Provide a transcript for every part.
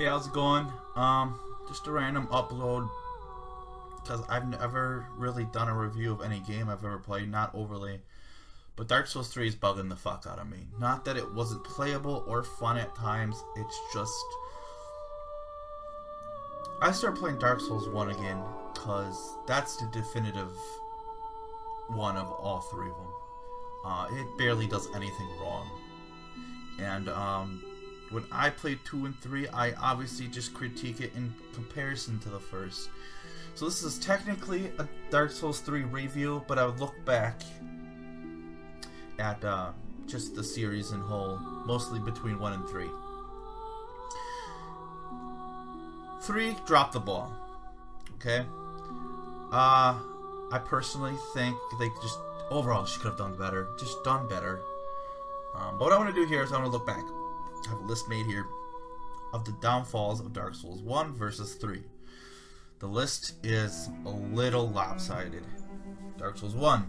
Hey, how's it going? Just a random upload because I've never really done a review of any game I've ever played, not overly. But Dark Souls 3 is bugging the fuck out of me. Not that it wasn't playable or fun at times, it's just... I started playing Dark Souls 1 again because that's the definitive one of all three of them. It barely does anything wrong. And, when I played 2 and 3, I obviously just critique it in comparison to the first. So this is technically a Dark Souls 3 review, but I would look back at just the series in whole, mostly between 1 and 3. 3 dropped the ball. Okay? I personally think they just, overall, just could have done better. Just done better. But what I want to do here is I want to look back. I have a list made here of the downfalls of Dark Souls 1 versus 3. The list is a little lopsided. Dark Souls 1.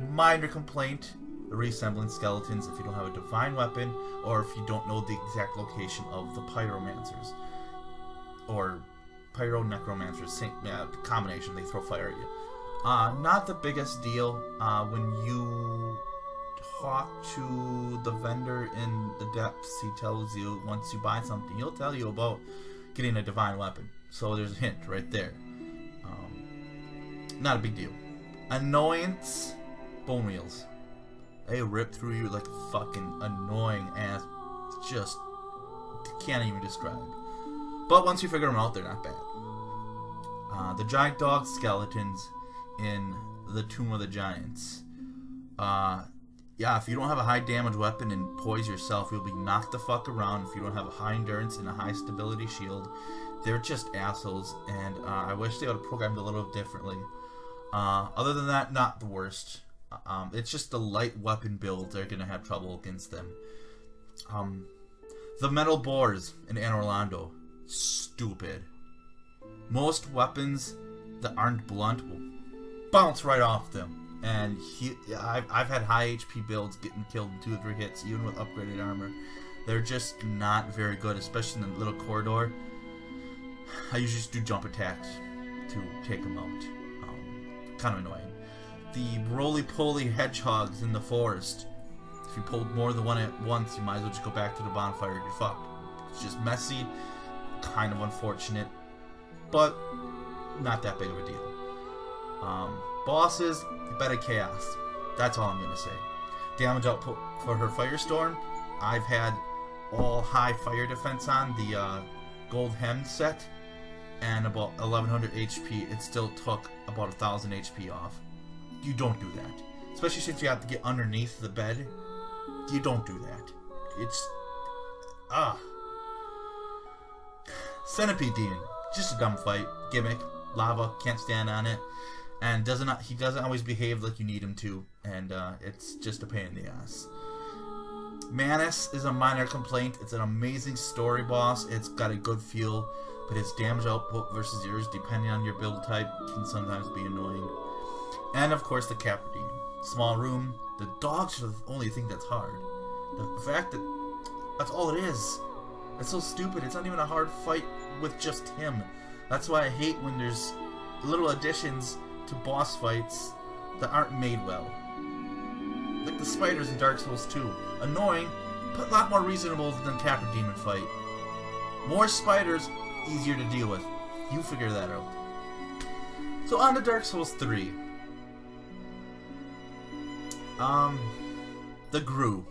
Minor complaint, the resembling skeletons if you don't have a divine weapon, or if you don't know the exact location of the pyromancers. Or pyro-necromancers, same combination, they throw fire at you. Not the biggest deal when you talk to the vendor in the depths. He tells you once you buy something, he'll tell you about getting a divine weapon. So there's a hint right there. Not a big deal. Annoyance, bone wheels. They rip through you like a fucking annoying ass. Just can't even describe. But once you figure them out, they're not bad. The giant dog skeletons in the Tomb of the Giants. Yeah, if you don't have a high damage weapon and poise yourself, you'll be knocked the fuck around. If you don't have a high endurance and a high stability shield, they're just assholes, and I wish they would have programmed a little differently. Other than that, not the worst. It's just the light weapon build, they're gonna have trouble against them. The metal boars in Anne Orlando, stupid. Most weapons that aren't blunt will bounce right off them. And I've had high HP builds getting killed in 2 or 3 hits, even with upgraded armor. They're just not very good, especially in the little corridor. I usually just do jump attacks to take them out. Kind of annoying. The roly-poly hedgehogs in the forest. If you pulled more than one at once, you might as well just go back to the bonfire. You're fucked. It's just messy, kind of unfortunate, but not that big of a deal. Bosses, better chaos. That's all I'm gonna say. Damage output for her Firestorm. I've had all high fire defense on the gold hem set, and about 1100 HP. It still took about 1000 HP off. You don't do that, especially since you have to get underneath the bed. You don't do that. It's Centipede Demon, just a dumb fight gimmick. Lava, can't stand on it. And he doesn't always behave like you need him to, and it's just a pain in the ass. Manus is a minor complaint. It's an amazing story boss. It's got a good feel, but its damage output versus yours, depending on your build type, can sometimes be annoying. And of course, the Capra Demon. Small room. The dogs are the only thing that's hard. The fact that that's all it is. It's so stupid. It's not even a hard fight with just him. That's why I hate when there's little additions to boss fights that aren't made well. Like the spiders in Dark Souls 2. Annoying, but a lot more reasonable than Capra Demon fight. More spiders, easier to deal with. You figure that out. So on to Dark Souls 3. The Gru.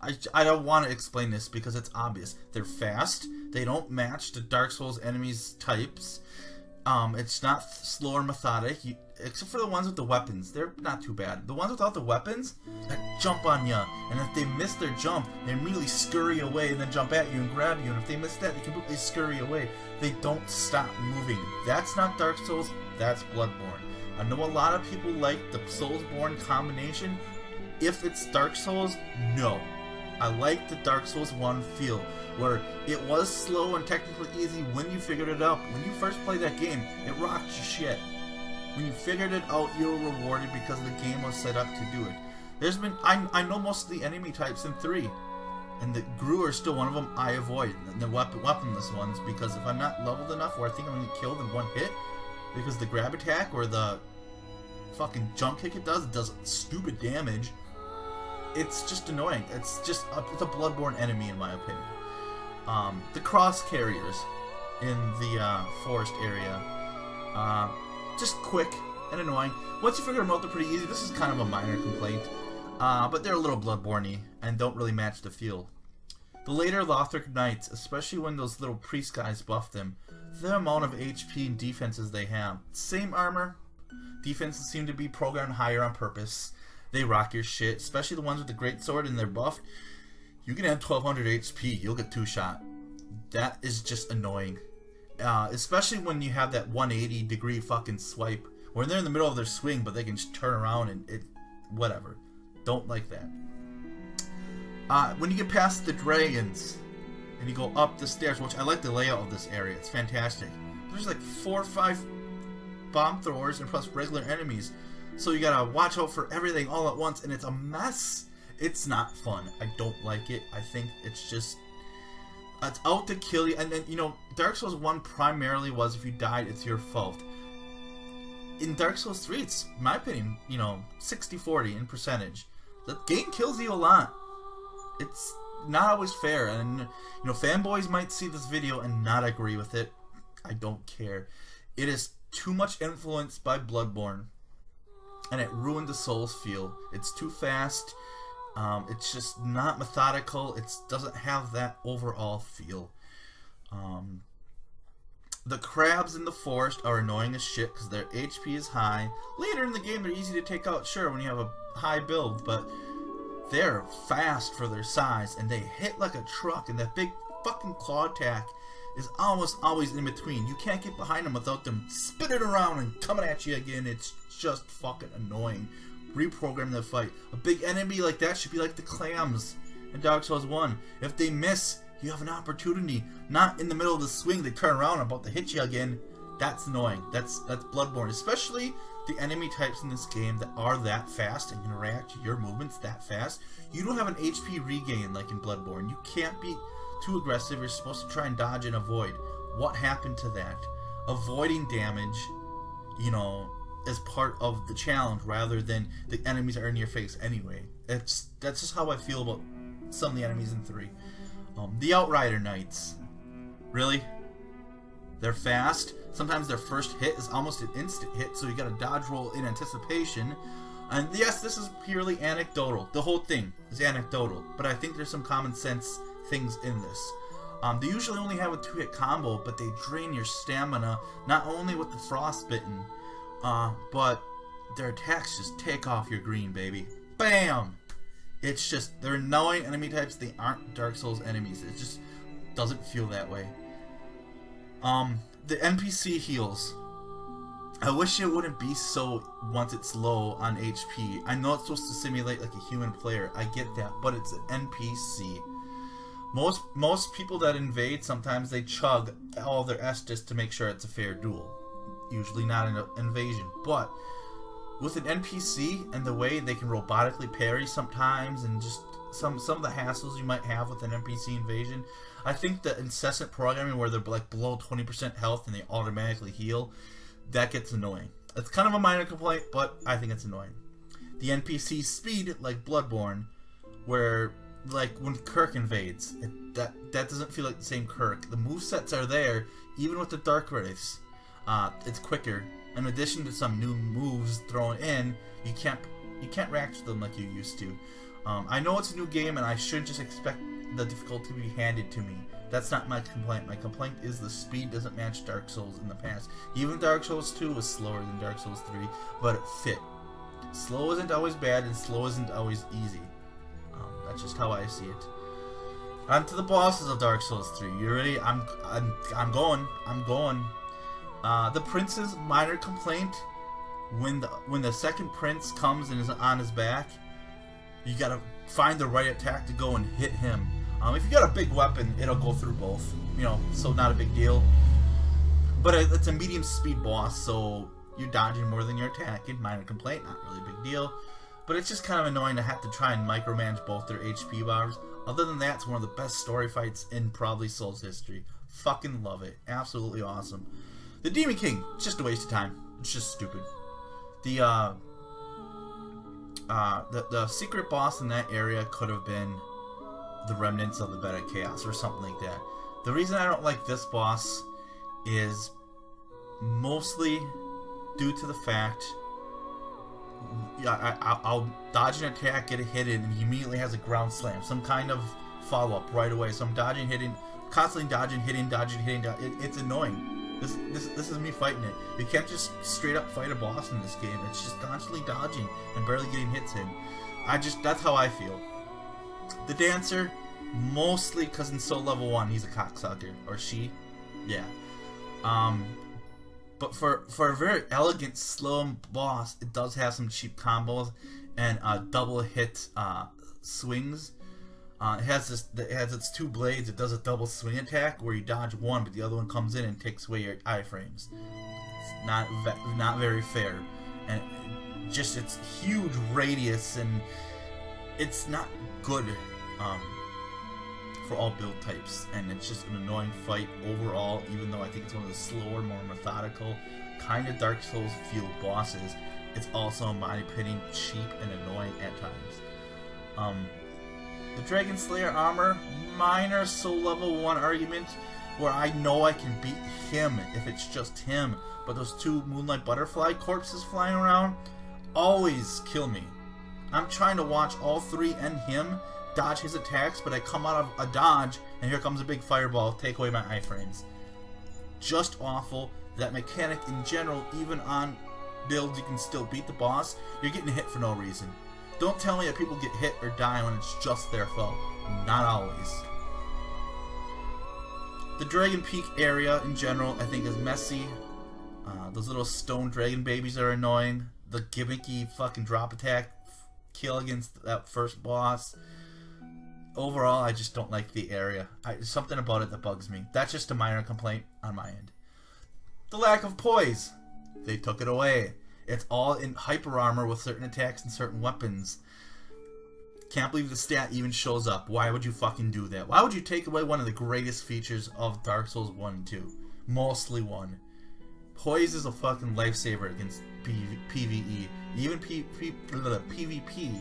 I don't want to explain this because it's obvious. They're fast. They don't match the Dark Souls enemies types. It's not slow or methodic, except for the ones with the weapons. They're not too bad. The ones without the weapons, that jump on ya, and if they miss their jump, they immediately scurry away and then jump at you and grab you, and if they miss that, they completely scurry away. They don't stop moving. That's not Dark Souls, that's Bloodborne. I know a lot of people like the Soulsborne combination. If it's Dark Souls, no. I like the Dark Souls 1 feel, where it was slow and technically easy when you figured it out. When you first played that game, it rocked your shit. When you figured it out, you were rewarded because the game was set up to do it. I know most of the enemy types in 3. and the Gru are still one of them I avoid, the weaponless ones, because if I'm not leveled enough where I think I'm going to get killed in one hit, because the grab attack or the fucking jump kick it does stupid damage, it's just annoying. It's a Bloodborne enemy in my opinion. The cross carriers in the forest area, just quick and annoying. Once you figure them out, they're pretty easy. This is kind of a minor complaint, but they're a little Bloodborne-y and don't really match the feel. The later Lothric Knights, especially when those little priest guys buff them, the amount of HP and defenses they have. Same armor, defenses seem to be programmed higher on purpose. They rock your shit, especially the ones with the great sword and they're buffed. You can have 1200 HP, you'll get 2-shot. That is just annoying. Especially when you have that 180 degree fucking swipe, where they're in the middle of their swing, but they can just turn around and whatever. Don't like that. When you get past the dragons, and you go up the stairs, which I like the layout of this area, it's fantastic. There's like 4 or 5 bomb throwers and plus regular enemies. So you gotta watch out for everything all at once, and it's a mess. It's not fun. I don't like it. I think it's just... it's out to kill you. And then, you know, Dark Souls 1 primarily was if you died, it's your fault. In Dark Souls 3, it's, in my opinion, you know, 60-40 in percentage. The game kills you a lot. It's not always fair. And, you know, fanboys might see this video and not agree with it. I don't care. It is too much influenced by Bloodborne. And it ruined the Souls feel. It's too fast. It's just not methodical. It doesn't have that overall feel. The crabs in the forest are annoying as shit because their HP is high. Later in the game, they're easy to take out, sure, when you have a high build, but they're fast for their size, and they hit like a truck, and that big fucking claw attack is almost always in between. You can't get behind them without them spinning around and coming at you again. It's just fucking annoying. Reprogram the fight. A big enemy like that should be like the clams in Dark Souls 1. If they miss, you have an opportunity. Not in the middle of the swing, they turn around about to hit you again. That's annoying. That's Bloodborne. Especially the enemy types in this game that are that fast and can react to your movements that fast. You don't have an HP regain like in Bloodborne. You can't be too aggressive. You're supposed to try and dodge and avoid. What happened to that? Avoiding damage, you know, as part of the challenge rather than the enemies are in your face anyway. That's just how I feel about some of the enemies in 3. The Outrider Knights. Really? They're fast. Sometimes their first hit is almost an instant hit, so you gotta dodge roll in anticipation. And yes, this is purely anecdotal. The whole thing is anecdotal, but I think there's some common sense things in this. They usually only have a 2-hit combo, but they drain your stamina, not only with the frostbitten, but their attacks just take off your green, baby. Bam! It's just, they're annoying enemy types. They aren't Dark Souls enemies. It just doesn't feel that way. The NPC heals. I wish it wouldn't be so once it's low on HP. I know it's supposed to simulate like a human player. I get that, but it's an NPC. Most people that invade, sometimes they chug all their Estus to make sure it's a fair duel. Usually not an invasion, but with an NPC and the way they can robotically parry sometimes, and just some of the hassles you might have with an NPC invasion, I think the incessant programming where they're like below 20% health and they automatically heal, that gets annoying. It's kind of a minor complaint, but I think it's annoying. The NPC speed, like Bloodborne, where like when Kirk invades, that doesn't feel like the same Kirk. The movesets are there, even with the Dark Wraiths. It's quicker. In addition to some new moves thrown in, you can't react to them like you used to. I know it's a new game, and I shouldn't just expect the difficulty to be handed to me. That's not my complaint. My complaint is the speed doesn't match Dark Souls in the past. Even Dark Souls 2 was slower than Dark Souls 3, but it fit. Slow isn't always bad, and slow isn't always easy. That's just how I see it. On to the bosses of Dark Souls 3. You ready? I'm going. The prince's minor complaint, when the second prince comes and is on his back, you gotta find the right attack to go and hit him. If you got a big weapon, it'll go through both, you know, so not a big deal. But it's a medium speed boss, so you're dodging more than you're attacking. Minor complaint, not really a big deal. But it's just kind of annoying to have to try and micromanage both their HP bars. Other than that, it's one of the best story fights in probably Souls history. Fucking love it. Absolutely awesome. The Demon King, it's just a waste of time. It's just stupid. The secret boss in that area could have been the remnants of the Bed of Chaos or something like that. The reason I don't like this boss is mostly due to the fact I'll dodge an attack, get a hit in, and he immediately has a ground slam, some kind of follow-up right away. So I'm dodging, hitting, constantly dodging, hitting. It's annoying. This is me fighting it. You can't just straight up fight a boss in this game. It's just constantly dodging and barely getting hits in. That's how I feel. The dancer, mostly because in Soul Level 1 he's a cocksucker, or she, yeah. But for a very elegant, slow boss, it does have some cheap combos and double hit swings. It has its two blades. It does a double swing attack where you dodge one, but the other one comes in and takes away your iframes. It's not very fair, and just its huge radius, and it's not good for all build types, and it's just an annoying fight overall. Even though I think it's one of the slower, more methodical, kind of Dark Souls feel bosses, it's also, in my opinion, cheap and annoying at times. The Dragon Slayer armor, minor Soul Level 1 argument, where I know I can beat him if it's just him, but those two Moonlight Butterfly corpses flying around always kill me. I'm trying to watch all three and him dodge his attacks, but I come out of a dodge, and here comes a big fireball, take away my iframes. Just awful. That mechanic in general, even on builds you can still beat the boss, you're getting hit for no reason. Don't tell me that people get hit or die when it's just their fault. Not always. The Dragon Peak area in general I think is messy. Those little stone dragon babies are annoying. The gimmicky fucking drop attack kill against that first boss. Overall, I just don't like the area. Something about it that bugs me. That's just a minor complaint on my end. The lack of poise. They took it away. It's all in hyper armor with certain attacks and certain weapons. Can't believe the stat even shows up. Why would you fucking do that? Why would you take away one of the greatest features of Dark Souls 1 and 2? Mostly 1. Poise is a fucking lifesaver against PvE. Even PvP.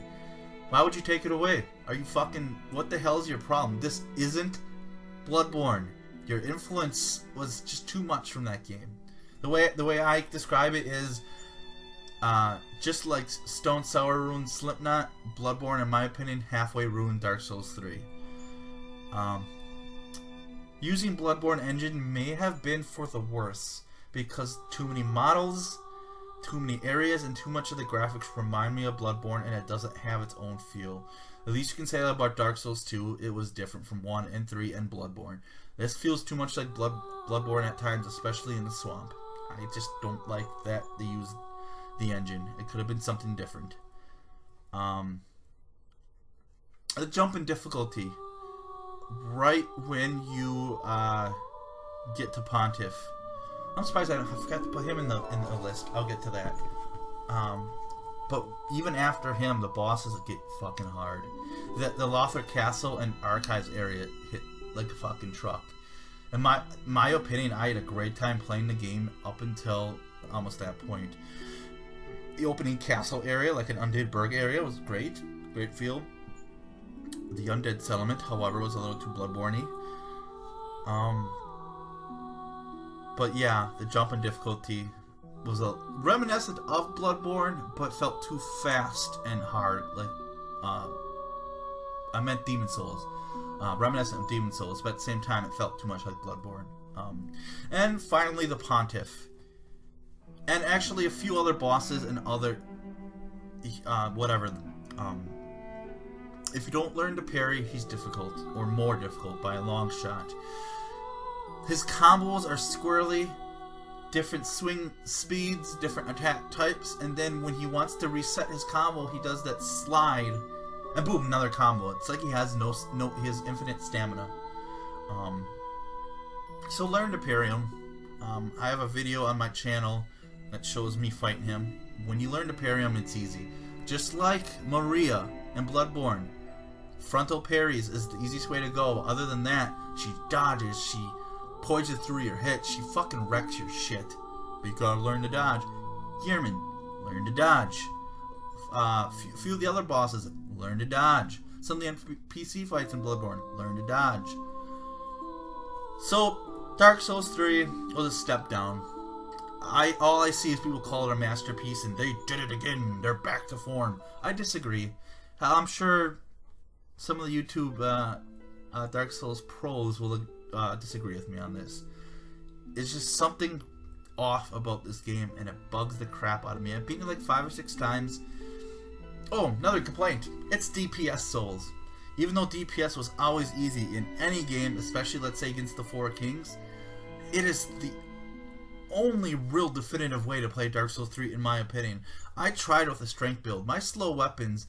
Why would you take it away? Are you fucking... What the hell is your problem? This isn't Bloodborne. Your influence was just too much from that game. The way I describe it is... just like Stone Sour ruined Slipknot, Bloodborne, in my opinion, halfway ruined Dark Souls 3. Using Bloodborne engine may have been for the worse, because too many models, too many areas, and too much of the graphics remind me of Bloodborne, and it doesn't have its own feel. The least you can say about Dark Souls 2, it was different from 1 and 3 and Bloodborne. This feels too much like Bloodborne at times, especially in the swamp. I just don't like that they used the engine. It could have been something different. The jump in difficulty. Right when you get to Pontiff. I'm surprised I forgot to put him in the list. I'll get to that. But even after him, the bosses get fucking hard. The Lothar Castle and Archives area hit like a fucking truck. In my opinion, I had a great time playing the game up until almost that point. The opening castle area, like an Undead Burg area, was great. Great feel. The Undead Settlement, however, was a little too Bloodborne-y. But yeah, the jump in difficulty was a reminiscent of Bloodborne, but felt too fast and hard. Like, I meant Demon Souls. Reminiscent of Demon Souls, but at the same time, it felt too much like Bloodborne. And finally, the Pontiff. And actually a few other bosses and other... whatever. If you don't learn to parry, he's difficult. Or more difficult by a long shot. His combos are squirrely. Different swing speeds, different attack types. And then when he wants to reset his combo, he does that slide. And boom, another combo. It's like he has he has infinite stamina. So learn to parry him. I have a video on my channel that shows me fighting him. When you learn to parry him, it's easy. Just like Maria in Bloodborne. Frontal parries is the easiest way to go. Other than that, she dodges, she poisons through your hits, she fucking wrecks your shit. But you gotta learn to dodge. Gearman, learn to dodge. Few of the other bosses, learn to dodge. Some of the NPC fights in Bloodborne, learn to dodge. So, Dark Souls 3 was a step down. All I see is people call it a masterpiece and they did it again, they're back to form. I disagree. I'm sure some of the YouTube Dark Souls pros will disagree with me on this. It's just something off about this game and it bugs the crap out of me. I've beaten it like 5 or 6 times. Oh, another complaint. It's DPS Souls. Even though DPS was always easy in any game, especially let's say against the 4 Kings, it is the only real definitive way to play Dark Souls 3 in my opinion. I tried with a strength build. My slow weapons,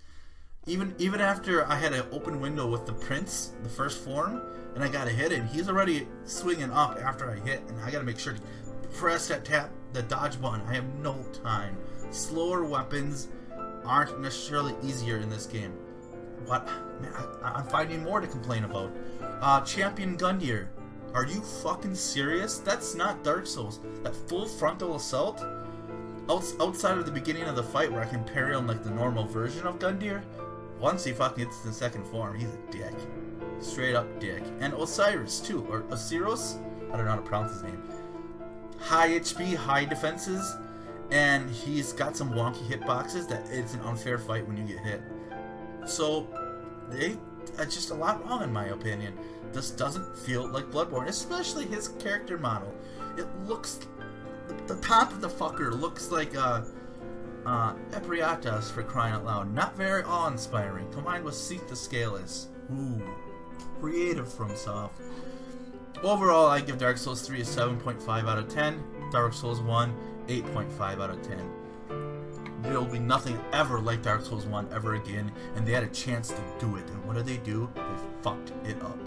even after I had an open window with the Prince, the first form, and I got a hit in, he's already swinging up after I hit, and I gotta make sure to press the dodge button. I have no time. Slower weapons aren't necessarily easier in this game. What? Man, I'm finding more to complain about. Champion Gundyr. Are you fucking serious? That's not Dark Souls. That full frontal assault? Outside of the beginning of the fight where I can parry him like the normal version of Gundyr, once he fucking gets to the second form, he's a dick. Straight up dick. And Osiris too, or Osiris? I don't know how to pronounce his name. High HP, high defenses, and he's got some wonky hitboxes that it's an unfair fight when you get hit. So, it's just a lot wrong in my opinion. This doesn't feel like Bloodborne, especially his character model. It looks, the top of the fucker looks like Epriatas, for crying out loud. Not very awe-inspiring, combined with Seek the Scaleless. Ooh, creative FromSoft. Overall, I give Dark Souls 3 a 7.5 out of 10. Dark Souls 1, 8.5 out of 10. There will be nothing ever like Dark Souls 1 ever again, and they had a chance to do it. And what did they do? They fucked it up.